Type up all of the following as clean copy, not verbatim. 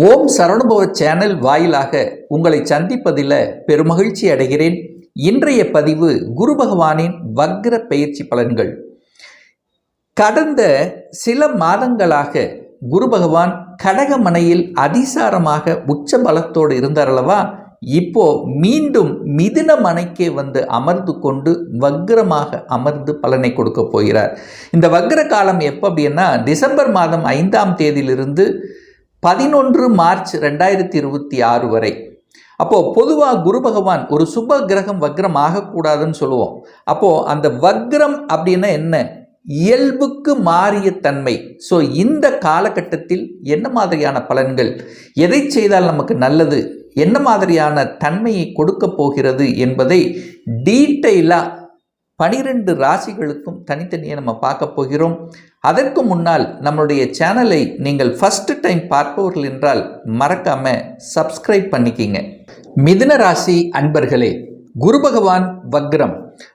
ஓம் சரணுபவ channel வாயிலாக உங்களை சந்திப்பதில் பெருமகிழ்ச்சி அடைகிறேன். இன்றைய பதிவு குரு பகவானின் வக்ர பயிற்சி பலன்கள். கடந்த சில மாதங்களாக குரு பகவான் கடகமனையில் அதிசாரமாக உச்ச பலத்தோடு இருந்தார் அல்லவா? இப்போ மீண்டும் மிதுன மனைக்கே வந்து அமர்ந்து கொண்டு வக்ரமாக அமர்ந்து பலனை கொடுக்க போகிறார். இந்த வக்ர காலம் எப்போ அப்படின்னா டிசம்பர் மாதம் 5ஆம் தேதியிலிருந்து 11 மார்ச் 2026 வரை. அப்போது பொதுவாக குரு பகவான் ஒரு சுப கிரகம் வக்ரம் ஆகக்கூடாதுன்னு சொல்லுவோம். அப்போது அந்த வக்ரம் அப்படின்னா என்ன? இயல்புக்கு மாறிய தன்மை. ஸோ இந்த காலகட்டத்தில் என்ன மாதிரியான பலன்கள், எதை செய்தால் நமக்கு நல்லது, என்ன மாதிரியான தன்மையை கொடுக்க போகிறது என்பதை டீட்டெயிலாக 12 ராசிகளுக்கும் தனித்தனியாக நம்ம பார்க்க போகிறோம். அதற்கு முன்னால் நம்மளுடைய சேனலை நீங்கள் ஃபர்ஸ்ட் டைம் பார்ப்பவர்கள் என்றால் மறக்காம சப்ஸ்கிரைப் பண்ணிக்கிங்க. மிதுன ராசி அன்பர்களே, குரு பகவான் வக்ரம்,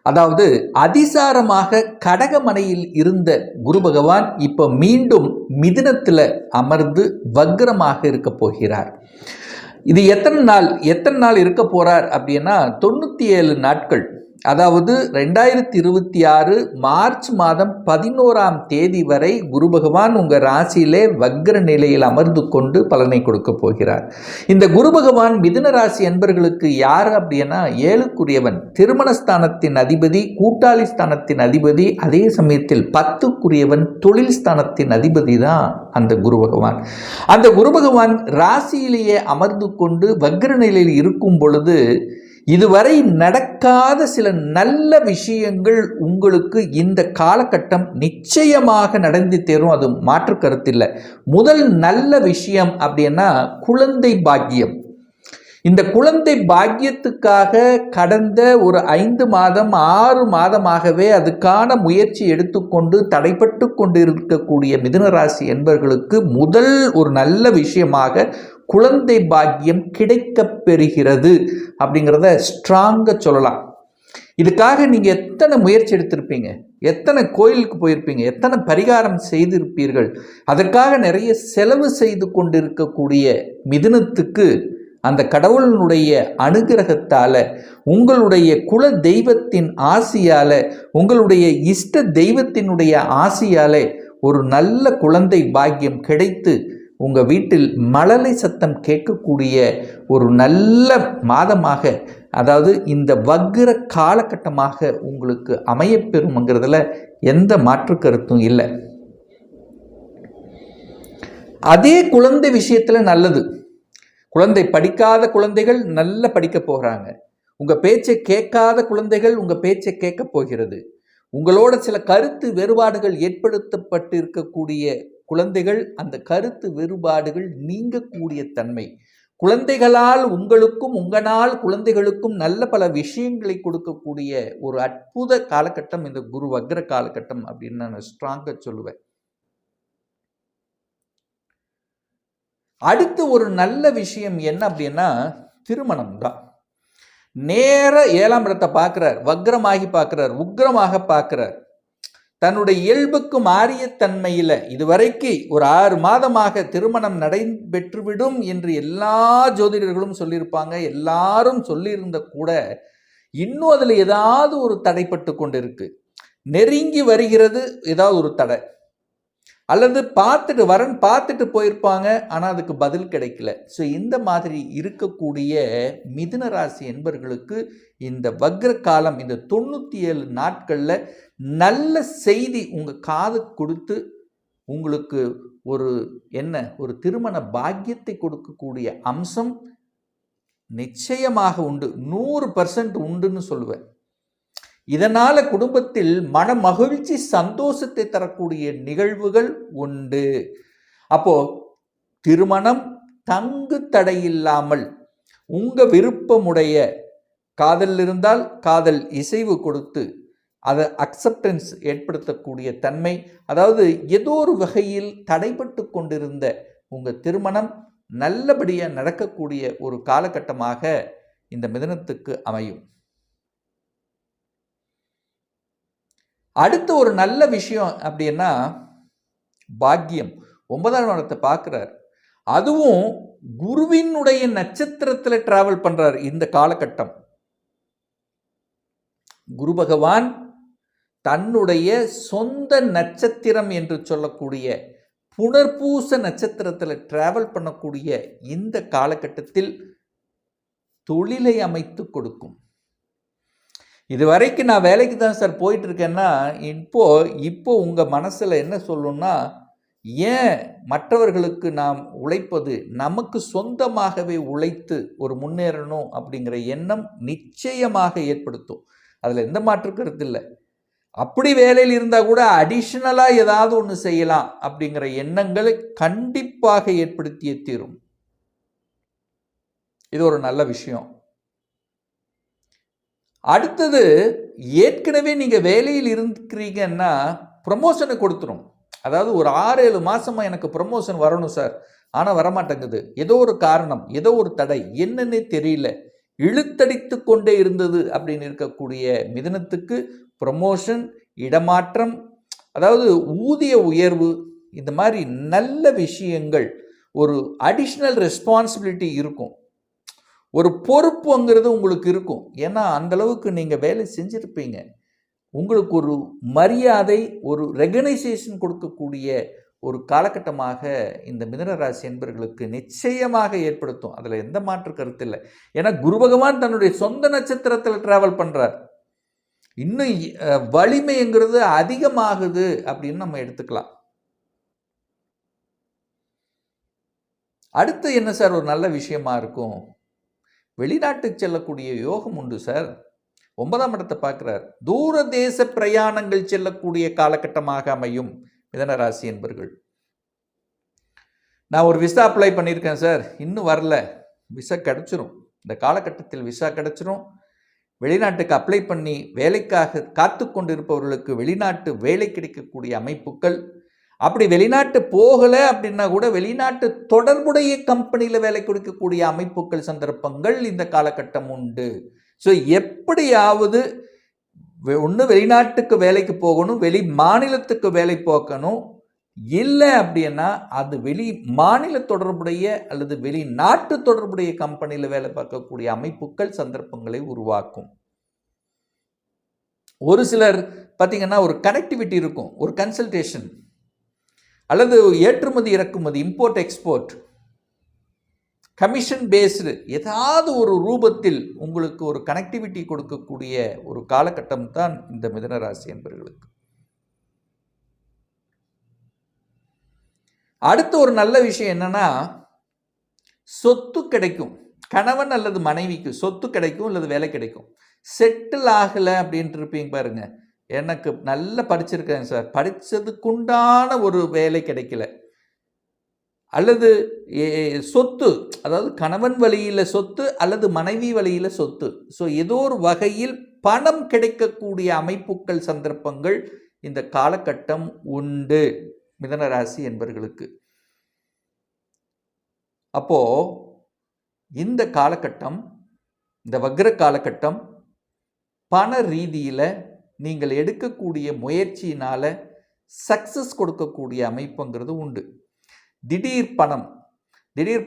அதாவது அதிசாரமாக கடகமனையில் இருந்த குரு பகவான் இப்போ மீண்டும் மிதுனத்தில் அமர்ந்து வக்ரமாக இருக்க போகிறார். இது எத்தனை நாள் இருக்க போறார் அப்படின்னா 97 நாட்கள். அதாவது 2026 மார்ச் மாதம் 11ஆம் தேதி வரை குரு பகவான் உங்கள் ராசியிலே வக்ர நிலையில் அமர்ந்து கொண்டு பலனை கொடுக்க போகிறார். இந்த குரு பகவான் மிதுன ராசி என்பர்களுக்கு யார் அப்படின்னா 7க்குரியவன், திருமணஸ்தானத்தின் அதிபதி, கூட்டாளி ஸ்தானத்தின் அதிபதி, அதே சமயத்தில் 10க்குரியவன், தொழில் ஸ்தானத்தின் அதிபதி தான் அந்த குரு பகவான். அந்த குரு பகவான் ராசியிலேயே அமர்ந்து கொண்டு வக்ர நிலையில் இருக்கும் பொழுது இதுவரை நடக்காத சில நல்ல விஷயங்கள் உங்களுக்கு இந்த காலகட்டம் நிச்சயமாக நடந்து தேரும். அது மாற்று கருத்தில்லை. முதல் நல்ல விஷயம் அப்படின்னா குழந்தை பாக்கியம். இந்த குழந்தை பாக்கியத்துக்காக கடந்த ஒரு 5 மாதம் 6 மாதமாகவே அதுக்கான முயற்சி எடுத்துக்கொண்டு தடைப்பட்டு கொண்டு இருக்கக்கூடிய மிதுன ராசி என்பவர்களுக்கு முதல் ஒரு நல்ல விஷயமாக குழந்தை பாக்கியம் கிடைக்க பெறுகிறது அப்படிங்கிறத ஸ்ட்ராங்காக சொல்லலாம். இதுக்காக நீங்கள் எத்தனை முயற்சி எடுத்திருப்பீங்க, எத்தனை கோயிலுக்கு போயிருப்பீங்க, எத்தனை பரிகாரம் செய்திருப்பீர்கள். அதற்காக நிறைய செலவு செய்து கொண்டிருக்கக்கூடிய மிதுனத்துக்கு அந்த கடவுளினுடைய அனுகிரகத்தால், உங்களுடைய குல தெய்வத்தின் ஆசியால், உங்களுடைய இஷ்ட தெய்வத்தினுடைய ஆசியால் ஒரு நல்ல குழந்தை பாக்கியம் கிடைத்து உங்கள் வீட்டில் மழலை சத்தம் கேட்கக்கூடிய ஒரு நல்ல மாதமாக, அதாவது இந்த வக்ர காலகட்டமாக உங்களுக்கு அமையப்பெறும்ங்கிறதுல எந்த மாற்று கருத்தும் இல்லை. அதே குழந்தை விஷயத்தில் நல்லது. குழந்தை படிக்காத குழந்தைகள் நல்ல படிக்க போகிறாங்க. உங்கள் பேச்சை கேட்காத குழந்தைகள் உங்கள் பேச்சை கேட்க போகிறது. உங்களோட சில கருத்து வேறுபாடுகள் ஏற்படுத்தப்பட்டு இருக்கக்கூடிய குழந்தைகள் அந்த கருத்து வேறுபாடுகள் நீங்கக்கூடிய தன்மை. குழந்தைகளால் உங்களுக்கும் உங்களால் குழந்தைகளுக்கும் நல்ல பல விஷயங்களை கொடுக்கக்கூடிய ஒரு அற்புத காலகட்டம் இந்த குரு வக்ர காலகட்டம் அப்படின்னு நான் ஸ்ட்ராங்காக சொல்லுவேன். அடுத்து ஒரு நல்ல விஷயம் என்ன அப்படின்னா திருமணம் தான். நேர 7ஆம் இடத்தை பார்க்கிறார், வக்ரமாகி பார்க்கிறார், உக்ரமாக பார்க்கிறார். தன்னுடைய இயல்புக்கு மாறிய தன்மையில் இதுவரைக்கும் ஒரு 6 மாதமாக திருமணம் நடைபெற்றுவிடும் என்று எல்லா ஜோதிடர்களும் சொல்லியிருப்பாங்க. எல்லாரும் சொல்லியிருந்த கூட இன்னும் அதில் ஏதாவது ஒரு தடைப்பட்டு கொண்டு இருக்கு. நெருங்கி வருகிறது ஏதாவது ஒரு தடை, அல்லது பார்த்துட்டு போயிருப்பாங்க, ஆனால் அதுக்கு பதில் கிடைக்கல. ஸோ இந்த மாதிரி இருக்கக்கூடிய மிதுன ராசி என்பர்களுக்கு இந்த வக்ர காலம், இந்த 97 நாட்களில் நல்ல செய்தி உங்கள் காது கொடுத்து உங்களுக்கு ஒரு திருமண பாக்கியத்தை கொடுக்கக்கூடிய அம்சம் நிச்சயமாக உண்டு. 100% உண்டுன்னு சொல்லுவேன். இதனால் குடும்பத்தில் மன மகிழ்ச்சி, சந்தோஷத்தை தரக்கூடிய நிகழ்வுகள் உண்டு. அப்போ திருமணம் தங்கு தடையில்லாமல் உங்கள் விருப்பமுடைய காதல் இருந்தால் காதல் இசைவு கொடுத்து அதை அக்செப்டன்ஸ் ஏற்படுத்தக்கூடிய தன்மை, அதாவது ஏதோ ஒரு வகையில் தடைப்பட்டு கொண்டிருந்த உங்கள் திருமணம் நல்லபடியாக நடக்கக்கூடிய ஒரு காலகட்டமாக இந்த மிதுனத்துக்கு அமையும். அடுத்த ஒரு நல்ல விஷயம் அப்படின்னா பாக்கியம். 9ஆம் இடத்தை பார்க்குறார். அதுவும் குருவினுடைய நட்சத்திரத்தில் டிராவல் பண்றார் இந்த காலகட்டம். குரு பகவான் தன்னுடைய சொந்த நட்சத்திரம் என்று சொல்லக்கூடிய புனர்பூச நட்சத்திரத்தில் டிராவல் பண்ணக்கூடிய இந்த காலகட்டத்தில் தொழிலை அமைத்து கொடுக்கும். இதுவரைக்கும் நான் வேலைக்கு தான் சார் போயிட்டு இருக்கேன்னா இப்போ உங்க மனசுல என்ன சொல்லும்னா, ஏன் மற்றவர்களுக்கு நாம் உழைப்பது, நமக்கு சொந்தமாகவே உழைத்து ஒரு முன்னேறணும் அப்படிங்கிற எண்ணம் நிச்சயமாக ஏற்படுத்தும். அதில் எந்த மாற்று கருத்து இல்லை. அப்படி வேலையில் இருந்தால் கூட அடிஷ்னலாக ஏதாவது ஒன்று செய்யலாம் அப்படிங்கிற எண்ணங்களை கண்டிப்பாக ஏற்படுத்தியே தீரும். இது ஒரு நல்ல விஷயம். அடுத்தது, ஏற்கனவே நீங்கள் வேலையில் இருக்கிறீங்கன்னா ப்ரமோஷனை கொடுத்துரும். அதாவது ஒரு 6-7 மாசமா எனக்கு ப்ரமோஷன் வரணும் சார், ஆனால் வரமாட்டேங்குது, ஏதோ ஒரு காரணம், ஏதோ ஒரு தடை, என்னன்னே தெரியல, இழுத்தடித்து கொண்டே இருந்தது அப்படின்னு இருக்கக்கூடிய மிதுனத்துக்கு ப்ரமோஷன், இடமாற்றம், அதாவது ஊதிய உயர்வு, இந்த மாதிரி நல்ல விஷயங்கள், ஒரு அடிஷ்னல் ரெஸ்பான்சிபிலிட்டி இருக்கும், ஒரு பொறுப்புங்கிறது உங்களுக்கு இருக்கும். ஏன்னா அந்த அளவுக்கு நீங்கள் வேலை செஞ்சுருப்பீங்க. உங்களுக்கு ஒரு மரியாதை, ஒரு ரெகனைசேஷன் கொடுக்கக்கூடிய ஒரு காலகட்டமாக இந்த மிதுன ராசி என்பவர்களுக்கு நிச்சயமாக ஏற்படுத்தும். அதில் எந்த மாற்று கருத்து இல்லை. ஏன்னா குரு பகவான் தன்னுடைய சொந்த நட்சத்திரத்தில் டிராவல் பண்ணுறார். இன்னும் வலிமைங்கிறது அதிகமாகுது அப்படின்னு நம்ம எடுத்துக்கலாம். அடுத்து என்ன சார் ஒரு நல்ல விஷயமா இருக்கும்? வெளிநாட்டுக்கு செல்லக்கூடிய யோகம் உண்டு சார். 9ஆம் இடத்தை பார்க்கிறார். தூர தேச பிரயாணங்கள் செல்லக்கூடிய காலகட்டமாக அமையும் மிதுன ராசி என்பவர்கள். நான் ஒரு விசா அப்ளை பண்ணியிருக்கேன் சார், இன்னும் வரல, விசா கிடைச்சிரும். இந்த காலகட்டத்தில் விசா கிடைச்சிரும். வெளிநாட்டுக்கு அப்ளை பண்ணி வேலைக்காக காத்து கொண்டிருப்பவர்களுக்கு வெளிநாட்டு வேலை கிடைக்கக்கூடிய அமைப்புகள், அப்படி வெளிநாட்டு போகலை அப்படின்னா கூட வெளிநாட்டு தொடர்புடைய கம்பெனியில் வேலை கொடுக்கக்கூடிய அமைப்புகள், சந்தர்ப்பங்கள் இந்த காலகட்டம் உண்டு. ஸோ எப்படியாவது ஒன்று வெளிநாட்டுக்கு வேலைக்கு போகணும், வெளி மாநிலத்துக்கு வேலை போக்கணும், இல்லை அப்படின்னா அது வெளி மாநில தொடர்புடைய அல்லது வெளிநாட்டு தொடர்புடைய கம்பெனியில் வேலை பார்க்கக்கூடிய அமைப்புகள், சந்தர்ப்பங்களை உருவாக்கும். ஒரு சிலர் பார்த்தீங்கன்னா ஒரு கனெக்டிவிட்டி இருக்கும், ஒரு கன்சல்டேஷன் அல்லது ஏற்றுமதி இறக்குமதி, இம்போர்ட் எக்ஸ்போர்ட், கமிஷன் பேஸ்டு ஏதாவது ஒரு ரூபத்தில் உங்களுக்கு ஒரு கனெக்டிவிட்டி கொடுக்கக்கூடிய ஒரு காலகட்டம் தான் இந்த மிதுன ராசி என்பவர்களுக்கு. அடுத்த ஒரு நல்ல விஷயம் என்னன்னா, சொத்து கிடைக்கும். கணவன் அல்லது மனைவிக்கு சொத்து கிடைக்கும் அல்லது வேலை கிடைக்கும். செட்டில் ஆகலை அப்படின்ட்டு இருப்பீங்க பாருங்க, எனக்கு நல்லா படிச்சிருக்கேன் சார், படித்ததுக்குண்டான ஒரு வேலை கிடைக்கல, அல்லது சொத்து, அதாவது கணவன் வழியில் சொத்து அல்லது மனைவி வழியில் சொத்து, ஸோ ஏதோ ஒரு வகையில் பணம் கிடைக்கக்கூடிய அமைப்புகள், சந்தர்ப்பங்கள் இந்த காலகட்டம் உண்டு மிதுன ராசி என்பவர்களுக்கு. அப்போ இந்த காலகட்டம், இந்த வக்ர காலகட்டம், பண ரீதியில் நீங்கள் எடுக்கக்கூடிய முயற்சியினால் சக்ஸஸ் கொடுக்கக்கூடிய அமைப்புங்கிறது உண்டு. திடீர்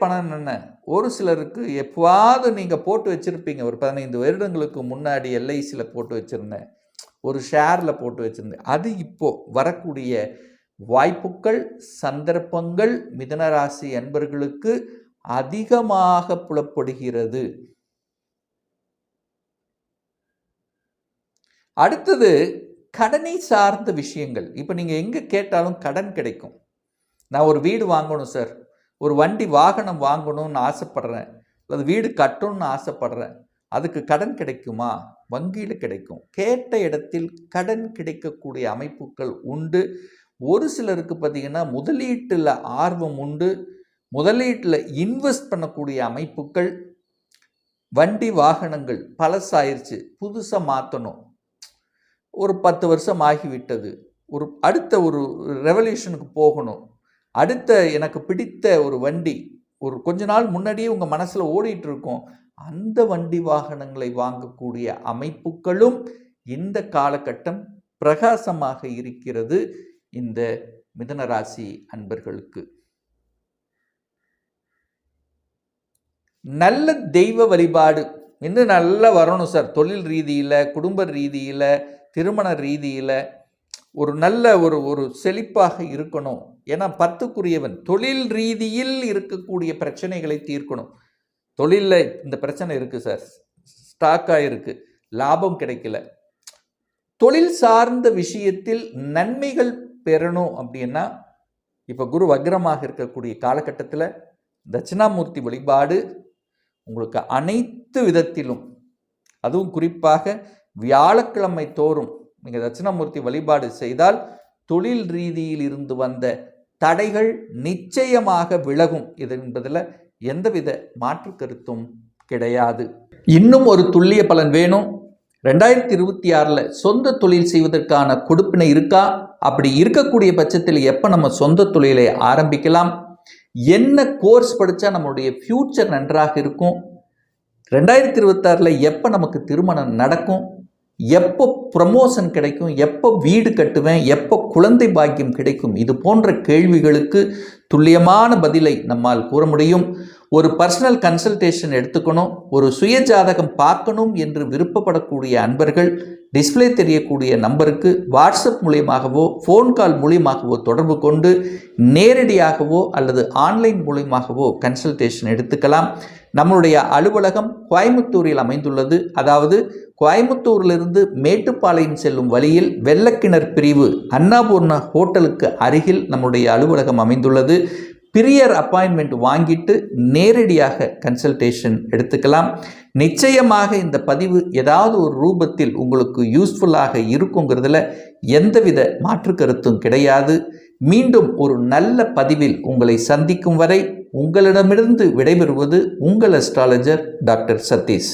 பணம் என்ன, ஒரு சிலருக்கு எப்போவாவது நீங்கள் போட்டு வச்சுருப்பீங்க, ஒரு 15 வருடங்களுக்கு முன்னாடி எல்ஐசியில் போட்டு வச்சுருந்தேன், ஒரு ஷேரில் போட்டு வச்சுருந்தேன், அது இப்போது வரக்கூடிய வாய்ப்புகள், சந்தர்ப்பங்கள் மிதுன ராசி அன்பர்களுக்கு அதிகமாக புலப்படுகிறது. அடுத்தது கடனை சார்ந்த விஷயங்கள். இப்போ நீங்கள் எங்கே கேட்டாலும் கடன் கிடைக்கும். நான் ஒரு வீடு வாங்கணும் சார், ஒரு வண்டி வாகனம் வாங்கணும்னு ஆசைப்படுறேன், அல்லது வீடு கட்டணும்னு ஆசைப்படுறேன், அதுக்கு கடன் கிடைக்குமா? வங்கியில் கிடைக்கும். கேட்ட இடத்தில் கடன் கிடைக்கக்கூடிய அமைப்புகள் உண்டு. ஒரு சிலருக்கு பார்த்தீங்கன்னா முதலீட்டில் ஆர்வம் உண்டு, முதலீட்டில் இன்வெஸ்ட் பண்ணக்கூடிய அமைப்புகள். வண்டி வாகனங்கள் பழசாயிருச்சு, புதுசாக மாற்றணும், ஒரு 10 வருஷம் ஆகிவிட்டது, அடுத்த ஒரு ரெவல்யூஷனுக்கு போகணும், அடுத்த எனக்கு பிடித்த ஒரு வண்டி ஒரு கொஞ்ச நாள் முன்னாடியே உங்கள் மனசில் ஓடிட்டு இருக்கும், அந்த வண்டி வாகனங்களை வாங்கக்கூடிய அமைப்புகளும் இந்த காலகட்டம் பிரகாசமாக இருக்கிறது இந்த மிதுன ராசி அன்பர்களுக்கு. நல்ல தெய்வ வழிபாடு இன்னும் நல்லா வரணும் சார். தொழில் ரீதியில், குடும்ப ரீதியில், திருமண ரீதியில் ஒரு நல்ல ஒரு செழிப்பாக இருக்கணும். ஏன்னா 10க்குரியவன் தொழில் ரீதியில் இருக்கக்கூடிய பிரச்சனைகளை தீர்க்கணும். தொழிலில் இந்த பிரச்சனை இருக்குது சார், ஸ்டாக்காக இருக்குது, லாபம் கிடைக்கல. தொழில் சார்ந்த விஷயத்தில் நன்மைகள் பெறணும் அப்படின்னா இப்போ குரு வக்ரமாக இருக்கக்கூடிய காலகட்டத்தில் தட்சிணாமூர்த்தி வழிபாடு உங்களுக்கு அனைத்து விதத்திலும், அதுவும் குறிப்பாக வியாழக்கிழமை தோறும் நீங்கள் தட்சிணாமூர்த்தி வழிபாடு செய்தால் தொழில் ரீதியில் இருந்து வந்த தடைகள் நிச்சயமாக விலகும். இது என்பதில் எந்தவித மாற்று கருத்தும் கிடையாது. இன்னும் ஒரு துல்லிய பலன் வேணும். 2026 சொந்த தொழில் செய்வதற்கான கொடுப்பினை இருக்கா? அப்படி இருக்கக்கூடிய பட்சத்தில் எப்போ நம்ம சொந்த தொழிலை ஆரம்பிக்கலாம்? என்ன கோர்ஸ் படித்தா நம்மளுடைய ஃப்யூச்சர் நன்றாக இருக்கும்? 2026 எப்போ நமக்கு திருமணம் நடக்கும்? எப்போ ப்ரமோஷன் கிடைக்கும்? எப்போ வீடு கட்டுவேன்? எப்போ குழந்தை பாக்கியம் கிடைக்கும்? இது போன்ற கேள்விகளுக்கு துல்லியமான பதிலை நம்மால் கூற முடியும். ஒரு பர்சனல் கன்சல்டேஷன் எடுத்துக்கணும், ஒரு சுய ஜாதகம் பார்க்கணும் என்று விருப்பப்படக்கூடிய அன்பர்கள் டிஸ்பிளே தெரியக்கூடிய நம்பருக்கு வாட்ஸ்அப் மூலியமாகவோ ஃபோன் கால் மூலியமாகவோ தொடர்பு கொண்டு நேரடியாகவோ அல்லது ஆன்லைன் மூலியமாகவோ கன்சல்டேஷன் எடுத்துக்கலாம். நம்மளுடைய அலுவலகம் கோயம்புத்தூரில் அமைந்துள்ளது. அதாவது கோயம்புத்தூரிலிருந்து மேட்டுப்பாளையம் செல்லும் வழியில் வெள்ளக்கிணர் பிரிவு அன்னபூர்ணா ஹோட்டலுக்கு அருகில் நம்முடைய அலுவலகம் அமைந்துள்ளது. பிரியர் அப்பாயின்மெண்ட் வாங்கிட்டு நேரடியாக கன்சல்டேஷன் எடுத்துக்கலாம். நிச்சயமாக இந்த பதிவு ஏதாவது ஒரு ரூபத்தில் உங்களுக்கு யூஸ்ஃபுல்லாக இருக்குங்கிறதுல எந்தவித மாற்று கருத்தும் கிடையாது. மீண்டும் ஒரு நல்ல பதிவில் உங்களை சந்திக்கும் வரை உங்களிடமிருந்து விடைபெறுவது உங்கள் அஸ்ட்ராலஜர் டாக்டர் சதீஷ்.